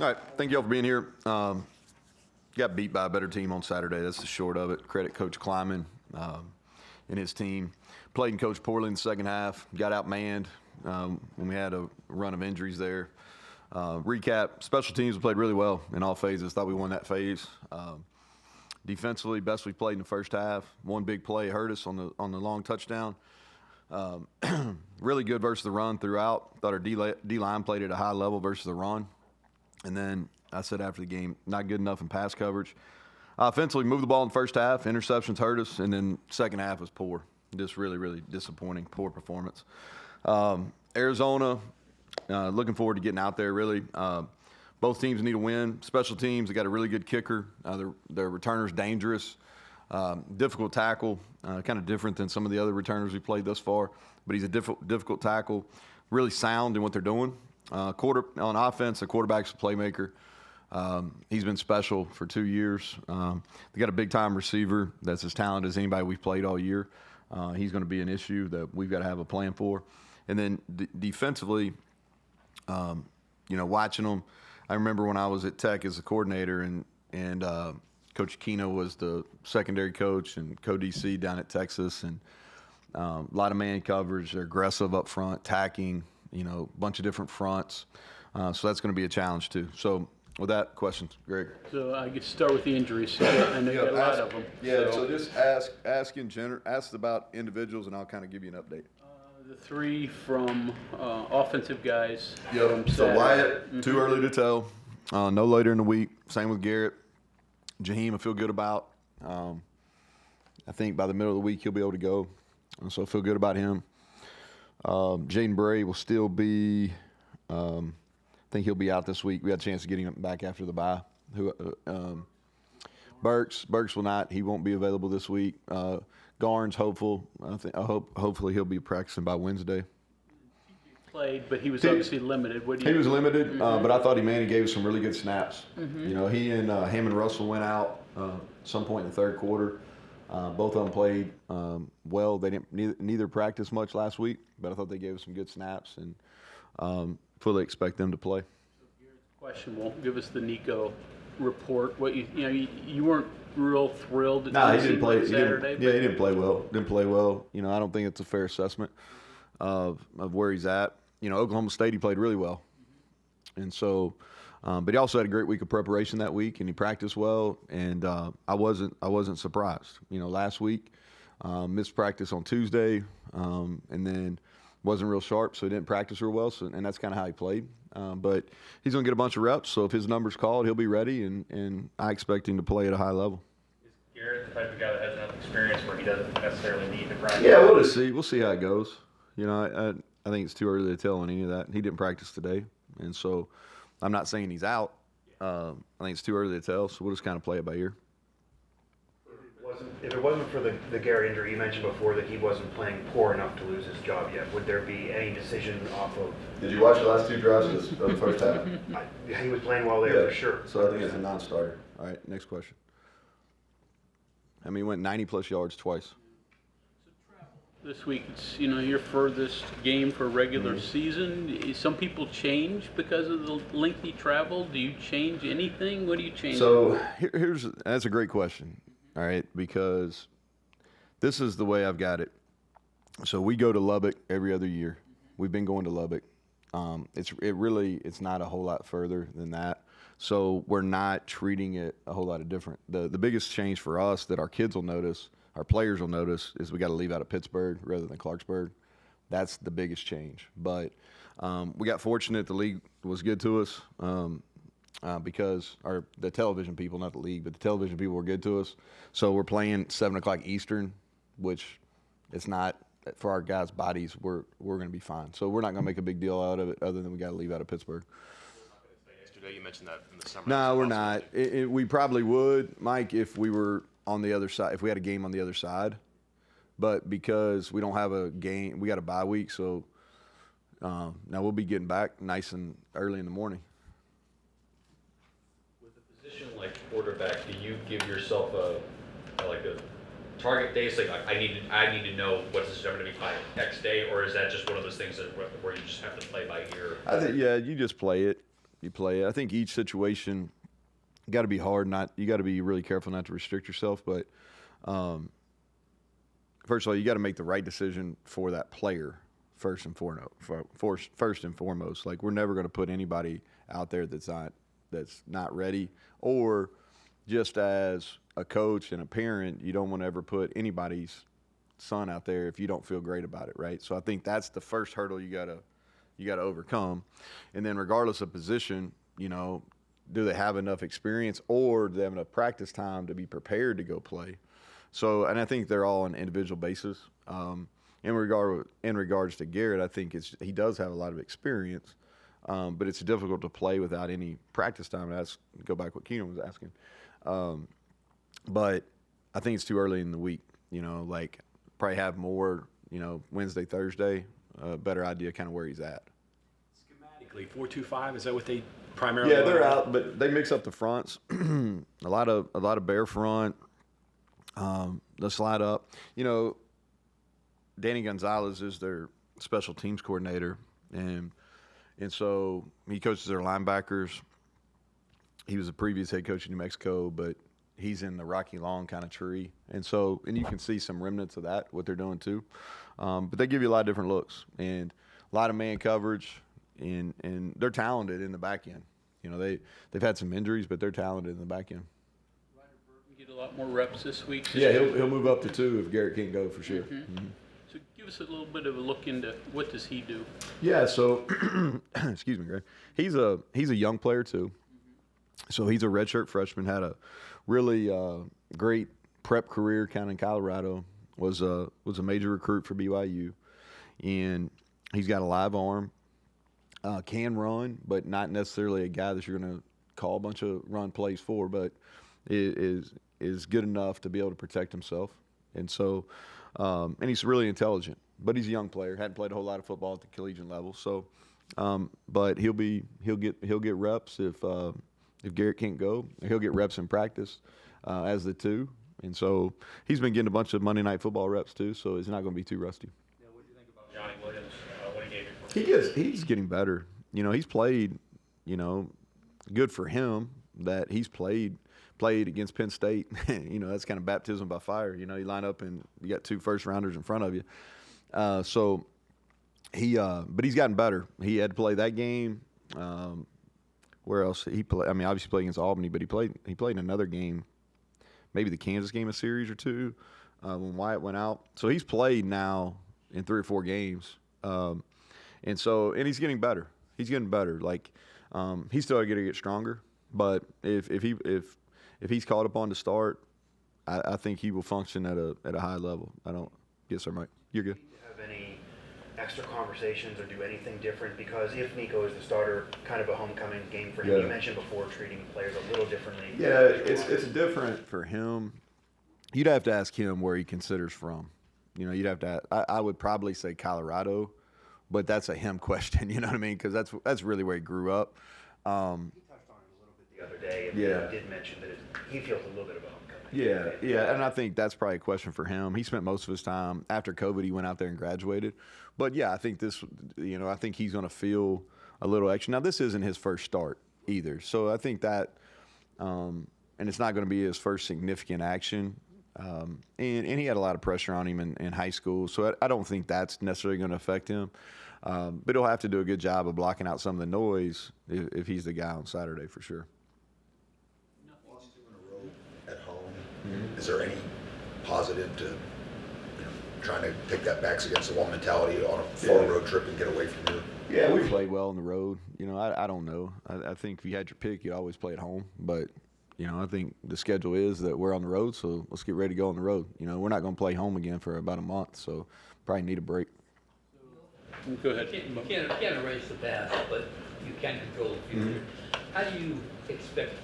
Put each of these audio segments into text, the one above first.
All right, thank you all for being here. Got beat by a better team on Saturday. That's the short of it. Credit Coach Kleiman and his team. Played and coached poorly in the second half. Got outmanned when we had a run of injuries there. Recap: special teams we played really well in all phases. Thought we won that phase. Defensively, best we played in the first half. One big play hurt us on the long touchdown. Really good versus the run throughout. Thought our D-line played at a high level versus the run. And then I said after the game, not good enough in pass coverage. Offensively, moved the ball in the first half. Interceptions hurt us. And then second half was poor. Just really, really disappointing, poor performance. Arizona, looking forward to getting out there, really. Both teams need to win. Special teams, they got a really good kicker. Their returner's dangerous. Difficult tackle, kind of different than some of the other returners we played thus far. But he's a difficult tackle, really sound in what they're doing. On offense, the quarterback's a playmaker. He's been special for 2 years. They got a big-time receiver that's as talented as anybody we've played all year. He's going to be an issue that we've got to have a plan for. And then defensively, watching them, I remember when I was at Tech as a coordinator and Coach Keno was the secondary coach and co-DC down at Texas, and a lot of man coverage. They're aggressive up front, tacking, a bunch of different fronts. So that's going to be a challenge too. So with that, questions, Greg? So I could start with the injuries. I know you got a lot of them. Yeah, so just ask in general, ask about individuals, and I'll kind of give you an update. The three from offensive guys. Yep. So Wyatt, too early to tell. No later in the week. Same with Garrett. Jaheim, I feel good about. I think by the middle of the week he'll be able to go. And so I feel good about him. Jaden Bray will still be I think he'll be out this week. We had a chance to get him back after the bye. Burks will not. He won't be available this week. Garn's hopeful. Hopefully he'll be practicing by Wednesday. Played, but he was obviously limited. He was limited, but I thought Manny gave us some really good snaps. He and Hammond Russell went out some point in the third quarter. Both of them played well. They didn't neither practice much last week, but I thought they gave us some good snaps, and fully expect them to play. Question won't give us the Nico report. What you weren't real thrilled. No, he didn't play Saturday. He didn't play well. I don't think it's a fair assessment of where he's at. Oklahoma State, he played really well, and so. But he also had a great week of preparation that week, and he practiced well. And I wasn't surprised. Last week, missed practice on Tuesday, and then wasn't real sharp, so he didn't practice real well. And that's kind of how he played. But he's going to get a bunch of reps. So if his number's called, he'll be ready, and I expect him to play at a high level. Is Garrett the type of guy that has enough experience where he doesn't necessarily need to practice? Yeah, we'll just see. We'll see how it goes. I think it's too early to tell on any of that. He didn't practice today, and so. I'm not saying he's out. I think it's too early to tell, so we'll just kind of play it by ear. If it wasn't for the Garrett injury, you mentioned before that he wasn't playing poor enough to lose his job yet. Would there be any decision off of? Did you watch the last two drives of the first half? He was playing well there for sure. So I think it's a non-starter. All right, next question. He went 90-plus yards twice. This week, it's your furthest game for regular season. Some people change because of the lengthy travel. Do you change anything? What do you change? So that's a great question. All right, because this is the way I've got it. So we go to Lubbock every other year. We've been going to Lubbock. It's not a whole lot further than that. So we're not treating it a whole lot of different. The biggest change for us that our kids will notice. Our players will notice is we got to leave out of Pittsburgh rather than Clarksburg. That's the biggest change. But we got fortunate the league was good to us because the television people, not the league, but the television people were good to us. So we're playing 7 o'clock Eastern, which it's not for our guys' bodies. We're going to be fine. So we're not going to make a big deal out of it other than we got to leave out of Pittsburgh. Yesterday you mentioned that in the summer. No, we're not. We probably would, Mike, if we were on the other side, if we had a game on the other side, but because we don't have a game, we got a bye week, so now we'll be getting back nice and early in the morning. With a position like quarterback, do you give yourself a target day? It's like I need to know what this is going to be by X day, or is that just one of those things where you just have to play by ear? I think you just play it. you play it. I think each situation got to be hard. You got to be really careful not to restrict yourself. But first of all, you got to make the right decision for that player first and foremost. Like, we're never going to put anybody out there that's not ready. Or just as a coach and a parent, you don't want to ever put anybody's son out there if you don't feel great about it, right? So I think that's the first hurdle you gotta overcome. And then regardless of position, do they have enough experience or do they have enough practice time to be prepared to go play? So, and I think they're all on an individual basis. In regards to Garrett, I think he does have a lot of experience, but it's difficult to play without any practice time. Go back what Keenan was asking. But I think it's too early in the week, like probably have more, Wednesday, Thursday, better idea kind of where he's at. Schematically, 4-2-5, is that what they primarily? Yeah, they're out, but they mix up the fronts. a lot of bare front. They'll slide up. Danny Gonzalez is their special teams coordinator, and so he coaches their linebackers. He was a previous head coach in New Mexico, but he's in the Rocky Long kind of tree. And you can see some remnants of that, what they're doing too. But they give you a lot of different looks and a lot of man coverage, and they're talented in the back end. They've had some injuries, but they're talented in the back end. Ryder Burton get a lot more reps this week. Yeah, he'll move up to 2 if Garrett can't go for sure. Mm-hmm. Mm-hmm. So give us a little bit of a look into what does he do? Yeah, so excuse me, Greg. He's a young player too. So he's a redshirt freshman, had a really great prep career kind of in Colorado, was a major recruit for BYU, and he's got a live arm, can run, but not necessarily a guy that you're going to call a bunch of run plays for, but is good enough to be able to protect himself. And so, and he's really intelligent, but he's a young player, hadn't played a whole lot of football at the collegiate level. So, but he'll get reps if Garrett can't go. He'll get reps in practice as the 2. And so he's been getting a bunch of Monday Night Football reps too, so he's not going to be too rusty. Yeah, what do you think about Johnny Williams when he gave you? He's getting better. He's played, good for him that he's played against Penn State. That's kind of baptism by fire. You line up and you got 2 first-rounders in front of you. So but he's gotten better. He had to play that game. Where else he played? I mean, obviously played against Albany, but he played in another game, maybe the Kansas game, a series or 2, when Wyatt went out. So he's played now in 3 or 4 games, and he's getting better. He's getting better. Like he's still got to get stronger, but if he's called upon to start, I think he will function at a high level. Yes, sir, Mike. You're good. Do you have any extra conversations or do anything different? Because if Nico is the starter, kind of a homecoming game for him. Yeah. You mentioned before treating players a little differently. Yeah, it's different for him. You'd have to ask him where he considers from. You'd have to. I would probably say Colorado, but that's a him question. You know what I mean? Because that's really where he grew up. He touched on it a little bit the other day, and Yeah. he did mention that he feels a little bit of a homecoming. Yeah, and I think that's probably a question for him. He spent most of his time after COVID. He went out there and graduated, but yeah, I think I think he's going to feel a little extra. Now, this isn't his first start either, so I think that, and it's not going to be his first significant action. And he had a lot of pressure on him in high school, so I don't think that's necessarily going to affect him. But he'll have to do a good job of blocking out some of the noise if he's the guy on Saturday for sure. Lost 2 in a row at home. Mm-hmm. Is there any positive to trying to take that backs against the wall mentality on a far road trip and get away from here? Yeah, we played well on the road. I don't know. I think if you had your pick, you'd always play at home. But, I think the schedule is that we're on the road, so let's get ready to go on the road. We're not going to play home again for about a month, so probably need a break. Go ahead. You can't erase the past, but you can control the future. Mm-hmm. How do you expect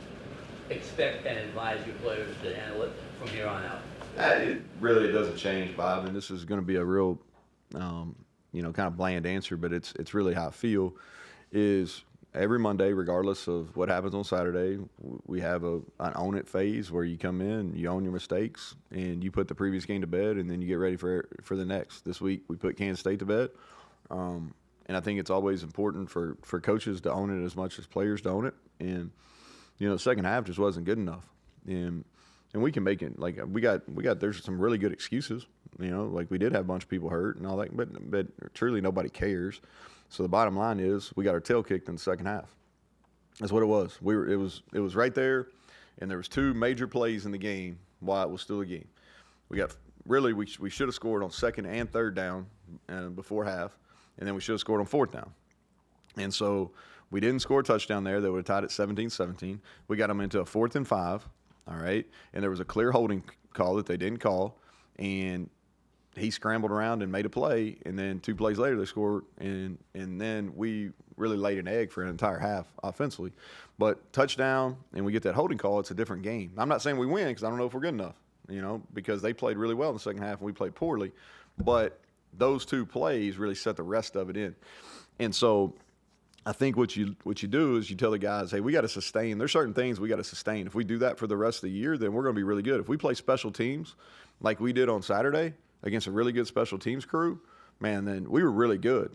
and advise your players to handle it from here on out? It really doesn't change, Bob, and this is going to be a real, kind of bland answer, but it's really how I feel. Is every Monday, regardless of what happens on Saturday, we have an own it phase where you come in, you own your mistakes, and you put the previous game to bed, and then you get ready for the next. This week we put Kansas State to bed. And I think it's always important for coaches to own it as much as players to own it. And, the second half just wasn't good enough. And we can make it, like, there's some really good excuses, like we did have a bunch of people hurt and all that, but truly nobody cares. So the bottom line is we got our tail kicked in the second half. That's what it was. It was right there, and there was 2 major plays in the game while it was still a game. We should have scored on second and third down before half, and then we should have scored on fourth down. And so we didn't score a touchdown there. They would have tied it 17-17. We got them into a 4th and 5, all right? And there was a clear holding call that they didn't call, and he scrambled around and made a play, and then 2 plays later they scored, and then we really laid an egg for an entire half offensively. But touchdown, and we get that holding call, it's a different game. I'm not saying we win because I don't know if we're good enough, because they played really well in the second half and we played poorly. But those 2 plays really set the rest of it in. And so I think what you do is you tell the guys, hey, we got to sustain. There's certain things we got to sustain. If we do that for the rest of the year, then we're going to be really good. If we play special teams like we did on Saturday against a really good special teams crew, man, then we were really good.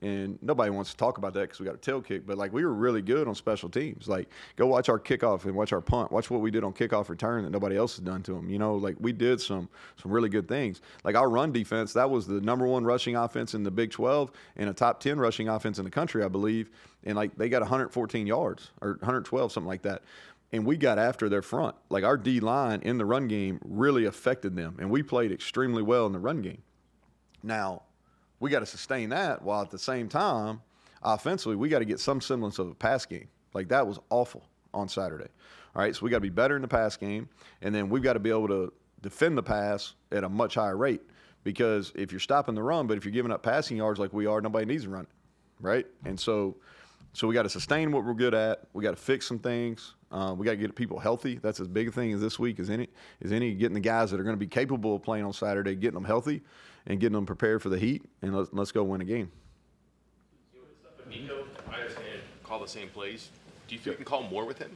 And nobody wants to talk about that because we got a tail kick, but we were really good on special teams. Go watch our kickoff and watch our punt. Watch what we did on kickoff return that nobody else has done to them. We did some really good things. Our run defense, that was the number 1 rushing offense in the Big 12 and a top 10 rushing offense in the country, I believe. And they got 114 yards or 112, something like that. And we got after their front. Our D-line in the run game really affected them, and we played extremely well in the run game. Now, we got to sustain that while at the same time, offensively, we got to get some semblance of a pass game. That was awful on Saturday. All right, so we got to be better in the pass game, and then we've got to be able to defend the pass at a much higher rate, because if you're stopping the run, but if you're giving up passing yards like we are, nobody needs to run it, right? And so we got to sustain what we're good at. We got to fix some things. We got to get people healthy. That's as big a thing as this week as any getting the guys that are going to be capable of playing on Saturday, getting them healthy and getting them prepared for the heat, and let's go win a game. Nico, I understand call the same plays. Do you feel you can call more with him?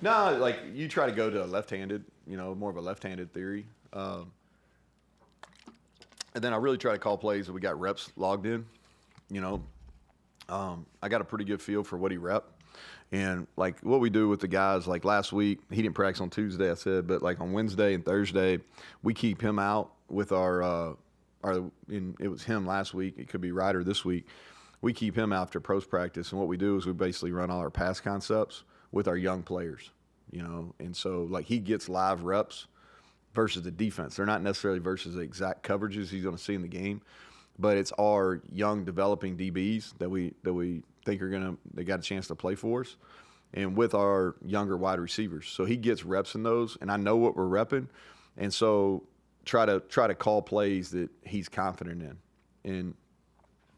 No, you try to go to a left-handed, more of a left-handed theory. And then I really try to call plays that we got reps logged in. I got a pretty good feel for what he rep. And, what we do with the guys, last week, he didn't practice on Tuesday, I said, but, on Wednesday and Thursday, we keep him out with it was him last week. It could be Ryder this week. We keep him after pros practice, and what we do is we basically run all our pass concepts with our young players, And so, he gets live reps versus the defense. They're not necessarily versus the exact coverages he's going to see in the game, but it's our young developing DBs that we think they got a chance to play for us, and with our younger wide receivers. So he gets reps in those, and I know what we're repping, and so try to call plays that he's confident in. And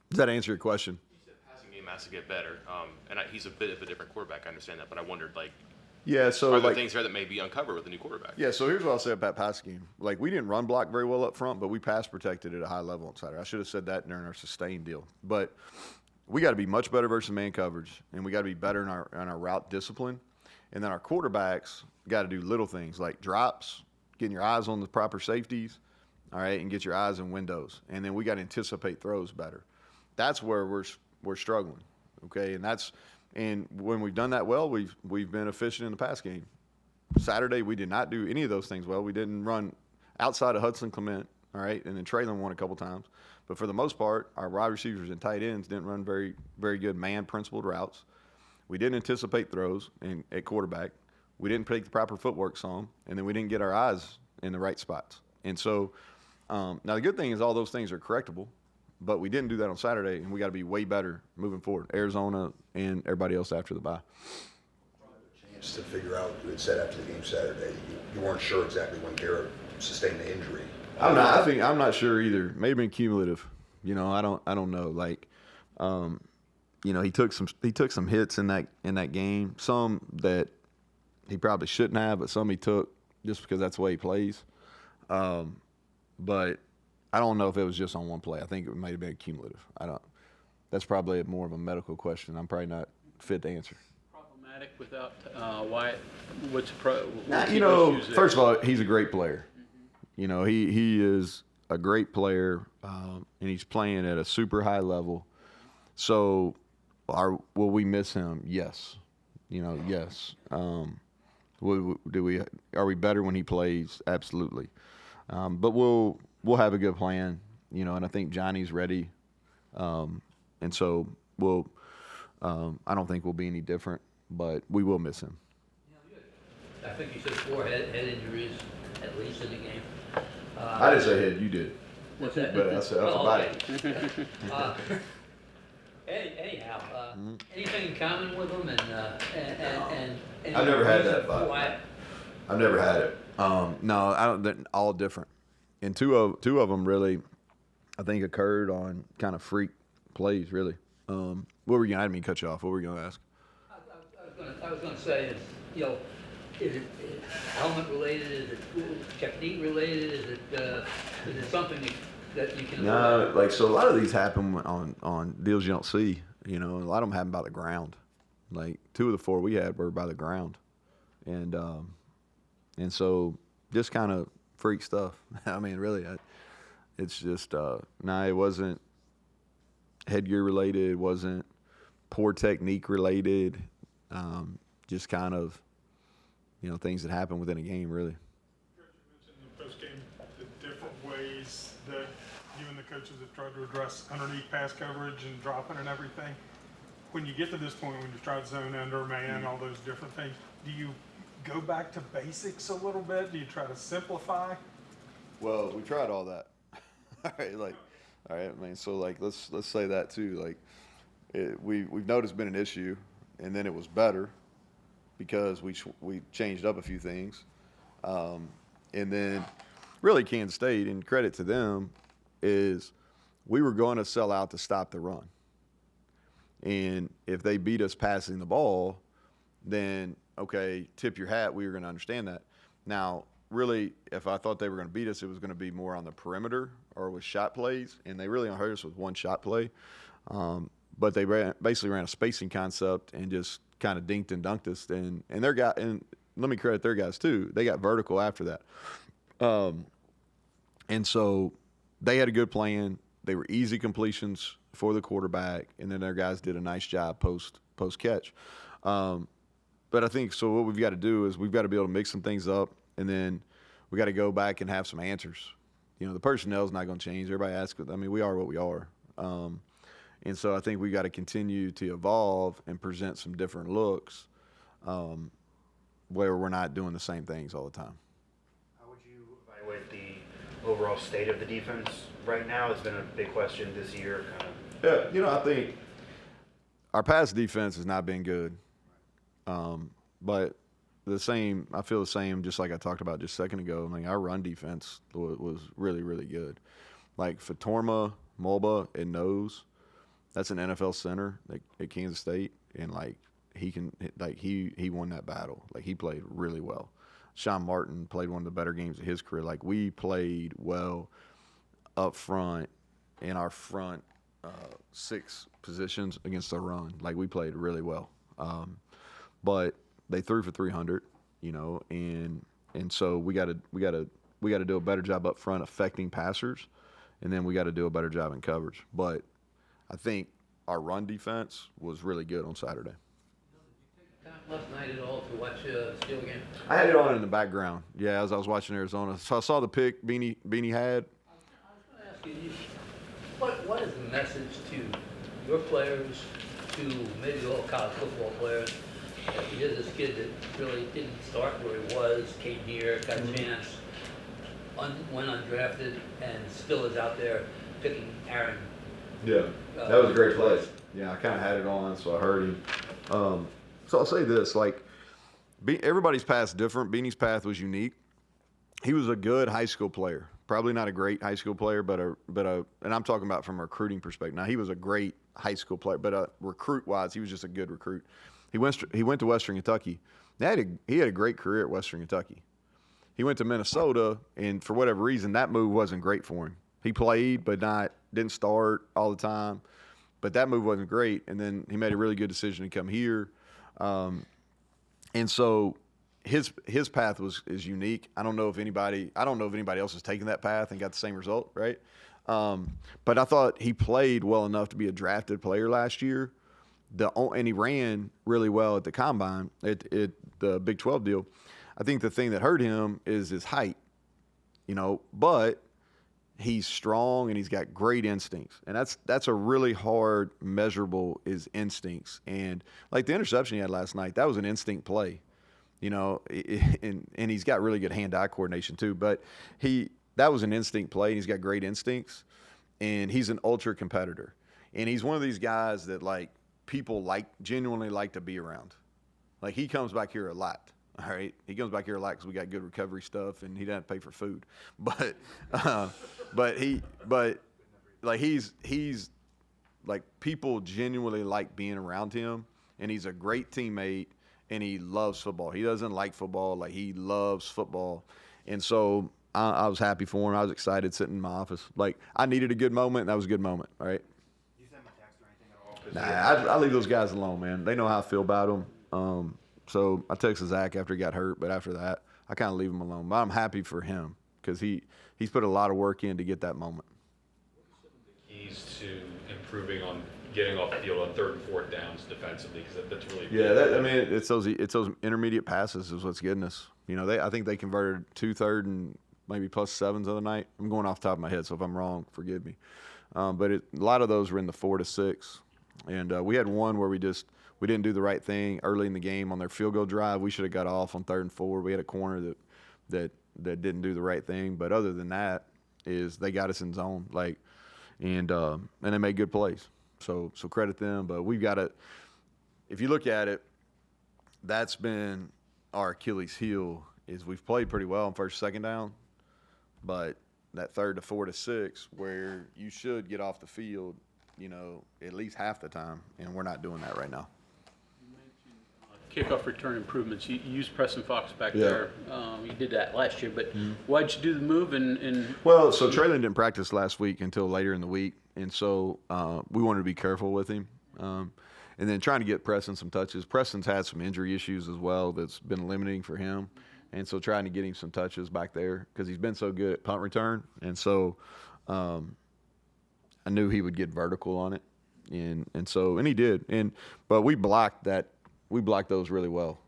does that answer your question? You said passing game has to get better, and he's a bit of a different quarterback. I understand that, but I wondered yeah. So are there things there that may be uncovered with a new quarterback? Yeah. So here's what I'll say about passing game. We didn't run block very well up front, but we pass protected at a high level on Saturday. I should have said that during our sustain deal, but we got to be much better versus man coverage, and we got to be better in our route discipline. And then our quarterbacks got to do little things like drops, getting your eyes on the proper safeties, all right, and get your eyes in windows. And then we got to anticipate throws better. That's where we're struggling, okay? And when we've done that well, we've been efficient in the pass game. Saturday we did not do any of those things well. We didn't run outside of Hudson Clement, all right, and then Traylon won a couple times. But for the most part, our wide receivers and tight ends didn't run very, very good man-principled routes. We didn't anticipate throws at quarterback. We didn't take the proper footwork some, and then we didn't get our eyes in the right spots. And so now the good thing is all those things are correctable, but we didn't do that on Saturday, and we got to be way better moving forward. Arizona and everybody else after the bye. Chance to figure out, you had said after the game Saturday, you weren't sure exactly when Garrett sustained the injury. I'm not sure either. Maybe cumulative. I don't know. He took some hits in that game. Some that he probably shouldn't have, but some he took just because that's the way he plays. But I don't know if it was just on one play. I think it might have been cumulative. That's probably more of a medical question. I'm probably not fit to answer. Problematic without Wyatt. What's first of all, he's a great player. He is a great player, and he's playing at a super high level. So, will we miss him? Yes. Yes. Are we better when he plays? Absolutely. But we'll have a good plan, and I think Johnny's ready. And so I don't think we'll be any different, but we will miss him. I think you said 4 head injuries at least in the game. I didn't say head, you did. What's that? But I said body. Anyhow, anything in common with them and I've never had that reason vibe. why- I've never had it. No, I don't. They're all different, and two of them really, I think, occurred on kind of freak plays. Really. What were you? I didn't mean to cut you off. What were you going to ask? I was going to say is, is it helmet related? Is it technique related? Is it something that you can? No, so a lot of these happen on deals you don't see. A lot of them happen by the ground. Like 2 of the 4 we had were by the ground, and so just kind of freak stuff. I mean, really, it's just it wasn't headgear related. It wasn't poor technique related. Just kind of things that happen within a game, really. You mentioned in the post-game the different ways that you and the coaches have tried to address underneath pass coverage and dropping and everything. When you get to this point, when you try to zone under, man, all those different things, do you go back to basics a little bit? Do you try to simplify? Well, we tried all that. All right, I mean, so let's say that too. We've noticed it's been an issue, and then it was better because we changed up a few things, and then really Kansas State, and credit to them, is we were going to sell out to stop the run, and if they beat us passing the ball, then okay, tip your hat. We were going to understand that. Now, really, if I thought they were going to beat us, it was going to be more on the perimeter or with shot plays, and they really hurt us with one shot play. But they basically ran a spacing concept and just kind of dinked and dunked us. And let me credit their guys too. They got vertical after that. And so they had a good plan. They were easy completions for the quarterback, and then their guys did a nice job post catch. But I think so. What we've got to do is we've got to be able to mix some things up, and then we got to go back and have some answers. The personnel is not going to change. Everybody asks. I mean, we are what we are. And so I think we got to continue to evolve and present some different looks where we're not doing the same things all the time. How would you evaluate the overall state of the defense right now? It's been a big question this year. Yeah, I think our pass defense has not been good. But I feel the same, just like I talked about just a second ago. I mean, our run defense was really, really good. Like Fatorma, Mulba, and Nose, that's an NFL center at Kansas State, and he won that battle. Like, he played really well. Sean Martin played one of the better games of his career. Like, we played well up front in our front 6 positions against the run. Like, we played really well. But they threw for 300, and so we got to do a better job up front affecting passers, and then we got to do a better job in coverage. But I think our run defense was really good on Saturday. Did you take time last night at all to watch the Steel game? I had it on in the background, as I was watching Arizona. So I saw the pick Beanie had. I was going to ask you, what is the message to your players, to maybe all college football players? Here's this kid that really didn't start where he was, came here, got a chance, went undrafted, and still is out there picking Aaron. Yeah, that was a great play. Yeah, I kind of had it on, so I heard him. So I'll say this, everybody's path is different. Beanie's path was unique. He was a good high school player. Probably not a great high school player, but and I'm talking about from a recruiting perspective. Now, he was a great high school player, but recruit-wise, he was just a good recruit. He went to Western Kentucky. He had a great career at Western Kentucky. He went to Minnesota, and for whatever reason, that move wasn't great for him. He played, but didn't start all the time. But that move wasn't great, and then he made a really good decision to come here. And so his path is unique. I don't know if anybody else has taken that path and got the same result, right? But I thought he played well enough to be a drafted player last year. And he ran really well at the combine, at the Big 12 deal. I think the thing that hurt him is his height, but he's strong and he's got great instincts. And that's a really hard measurable is instincts. And like the interception he had last night, that was an instinct play, and he's got really good hand-eye coordination too. But that was an instinct play, and he's got great instincts, and he's an ultra competitor. And he's one of these guys that people genuinely like to be around. Like, he comes back here a lot. All right, he comes back here a lot because we got good recovery stuff, and he doesn't pay for food. But he's like, people genuinely like being around him, and he's a great teammate, and he loves football. He doesn't like football, he loves football, and so I was happy for him. I was excited sitting in my office. Like, I needed a good moment, and that was a good moment. All right. You send him a text or anything at all? Nah, I leave those guys alone, man. They know how I feel about them. So I texted Zach after he got hurt, but after that, I kind of leave him alone. But I'm happy for him because he's put a lot of work in to get that moment. Keys to improving on getting off the field on 3rd and 4th downs defensively, because that's really It's those intermediate passes is what's getting us. I think they converted 2 3rd and maybe +7s the other night. I'm going off the top of my head, so if I'm wrong, forgive me. But a lot of those were in the 4 to 6, and we had one where we didn't do the right thing early in the game on their field goal drive. We should have got off on 3rd and 4. We had a corner that didn't do the right thing. But other than that, is they got us in zone, and they made good plays. So credit them. But we've got to, if you look at it, that's been our Achilles heel. Is we've played pretty well on 1st, 2nd down, but that 3rd to 4 to 6 where you should get off the field, at least half the time, and we're not doing that right now. Kickoff return improvements. You used Preston Fox back Yeah. there. You did that last year, but why'd you do the move? And Well, so Traylon didn't practice last week until later in the week, and so we wanted to be careful with him. And then trying to get Preston some touches. Preston's had some injury issues as well that's been limiting for him, and so trying to get him some touches back there because he's been so good at punt return. And so I knew he would get vertical on it, and he did. But we blocked that. We blocked those really well.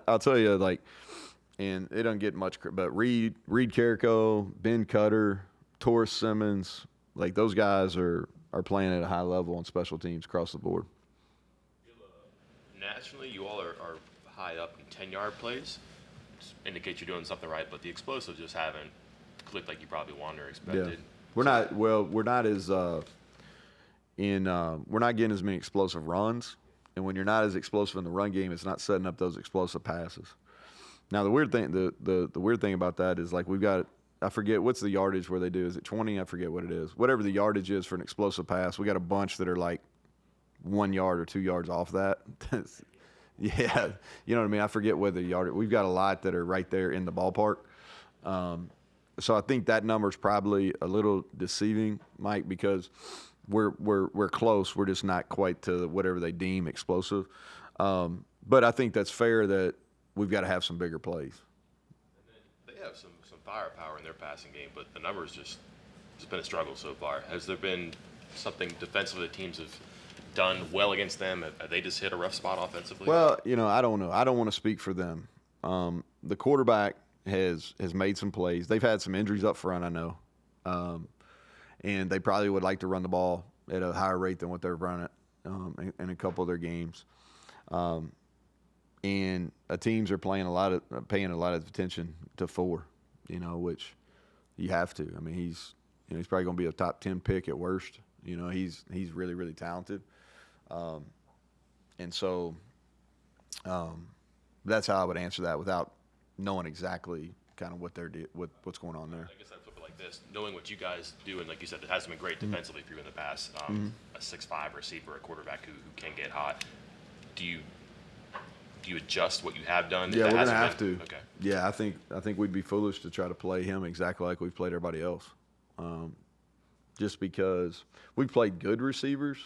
I'll tell you, and it doesn't get much, but Reed Carrico, Ben Cutter, Torres Simmons, those guys are playing at a high level on special teams across the board. Nationally, you all are high up in 10-yard plays. Just indicates you're doing something right, but the explosives just haven't clicked like you probably wanted or expected. Yeah. We're not getting as many explosive runs. And when you're not as explosive in the run game, it's not setting up those explosive passes. Now the weird thing, the weird thing about that is we've got, I forget what's the yardage where they do. Is it 20? I forget what it is. Whatever the yardage is for an explosive pass, we got a bunch that are 1 yard or 2 yards off that. Yeah, you know what I mean. I forget whether the yardage. We've got a lot that are right there in the ballpark. So I think that number is probably a little deceiving, Mike, because we're close. We're just not quite to whatever they deem explosive. But I think that's fair that we've got to have some bigger plays. They have some firepower in their passing game, but the numbers it's been a struggle so far. Has there been something defensively the teams have done well against them? Have they just hit a rough spot offensively? Well, I don't know. I don't want to speak for them. The quarterback has made some plays. They've had some injuries up front, I know. And they probably would like to run the ball at a higher rate than what they're running in a couple of their games. And teams are paying a lot of attention to 4, which you have to. I mean, he's probably going to be a top 10 pick at worst. He's really, really talented. And so that's how I would answer that without knowing exactly kind of what's going on there. I guess I'd flip it like this. Knowing what you guys do, and like you said, it hasn't been great defensively for you in the past. A 6'5" receiver, a quarterback who can get hot. Do you adjust what you have done? Yeah, we're going to have to. Okay. Yeah, I think we'd be foolish to try to play him exactly like we've played everybody else. Just because we've played good receivers,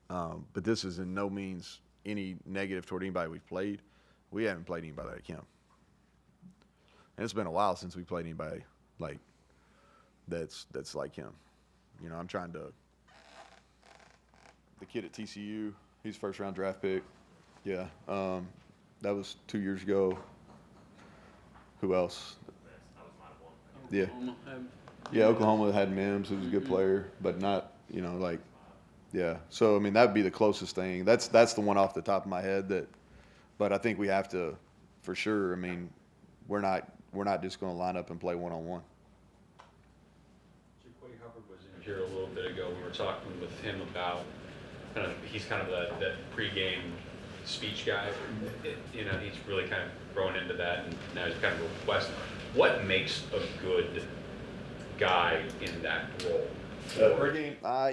but this is in no means any negative toward anybody we've played. We haven't played anybody like him. And it's been a while since we played anybody that's like him. You know, I'm trying to. The kid at TCU, he's first round draft pick. Yeah, that was 2 years ago. Who else? Yeah. Yeah, Oklahoma had Mims, who was a good player, but not, you know, like, yeah. So I mean, that'd be the closest thing. That's the one off the top of my head that. But I think we have to, for sure. I mean, we're not just going to line up and play one-on-one. Quay Hubbard was in here a little bit ago. We were talking with him about he's kind of that pregame speech guy. You know, he's really kind of grown into that, and now he's kind of a West. What makes a good guy in that role?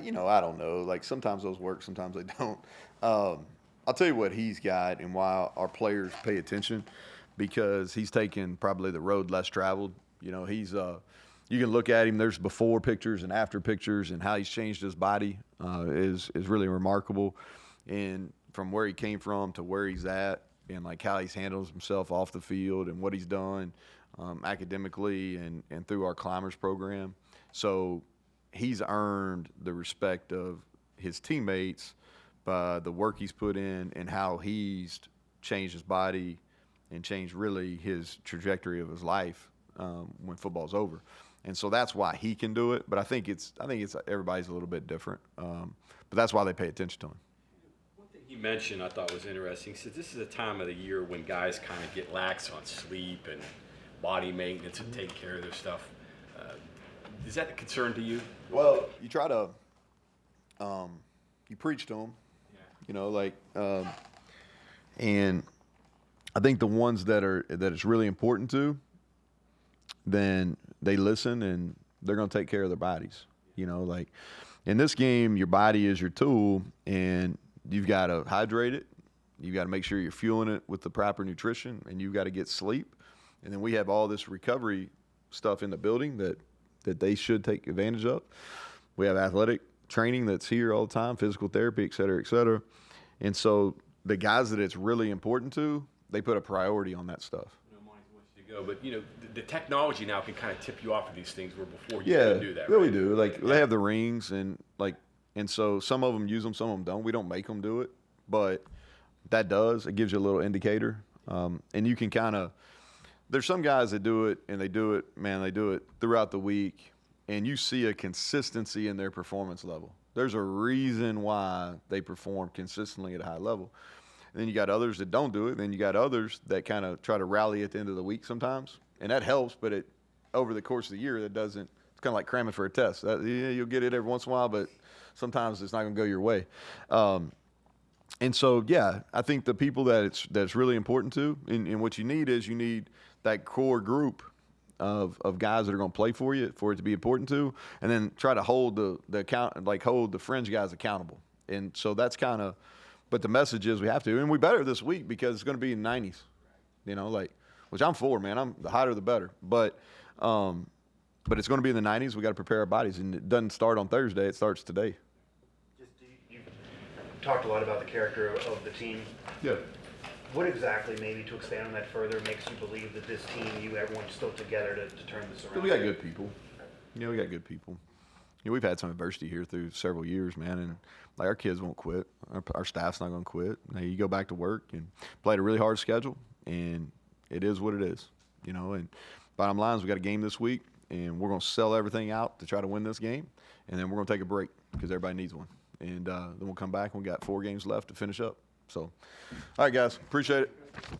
You know, I don't know. Like, sometimes those work, sometimes they don't. I'll tell you what he's got and why our players pay attention, because he's taken probably the road less traveled. You know, he's you can look at him. There's before pictures and after pictures, and how he's changed his body is really remarkable. And from where he came from to where he's at, and like how he's handles himself off the field and what he's done academically and through our climbers program. So he's earned the respect of his teammates by the work he's put in and how he's changed his body and changed really his trajectory of his life when football's over. And so that's why he can do it. But I think it's everybody's a little bit different. But that's why they pay attention to him. One thing he mentioned I thought was interesting. He said this is a time of the year when guys kind of get lax on sleep and body maintenance and take care of their stuff. Is that a concern to you? Well, you try to you preach to them. You know, like, and I think the ones that it's really important to, then they listen and they're going to take care of their bodies. You know, like in this game, your body is your tool, and you've got to hydrate it. You've got to make sure you're fueling it with the proper nutrition, and you've got to get sleep. And then we have all this recovery stuff in the building that they should take advantage of. We have athletic training that's here all the time, physical therapy, et cetera, et cetera. And so the guys that it's really important to, they put a priority on that stuff. Go, but you know the technology now can kind of tip you off of these things where before you couldn't do that. Yeah, we do. Like they have the rings and so some of them use them, some of them don't. We don't make them do it, but it gives you a little indicator, and you can kind of. There's some guys that do it and they do it throughout the week, and you see a consistency in their performance level. There's a reason why they perform consistently at a high level. And then you got others that don't do it. Then you got others that kind of try to rally at the end of the week sometimes. And that helps, but over the course of the year, that doesn't. It's kind of like cramming for a test. You'll get it every once in a while, but sometimes it's not going to go your way. And so, yeah, I think the people that's really important to, and what you need is that core group of guys that are going to play for you for it to be important to, and then try to hold hold the fringe guys accountable. And so that's kind of. But the message is we have to, and we better this week because it's going to be in the 90s, you know, which I'm for, man. The hotter the better. But it's going to be in the 90s. We got to prepare our bodies, and it doesn't start on Thursday. It starts today. You talked a lot about the character of the team. Yeah. What exactly, maybe to expand on that further, makes you believe that this team, everyone's still together to turn this around? We got good people. Yeah, we got good people. You know, we've had some adversity here through several years, man, and like our kids won't quit. Our staff's not going to quit. Now, you go back to work and played a really hard schedule, and it is what it is, you know. And bottom line is we got a game this week, and we're going to sell everything out to try to win this game, and then we're going to take a break because everybody needs one. And then we'll come back, and we got 4 games left to finish up. So, all right, guys, appreciate it.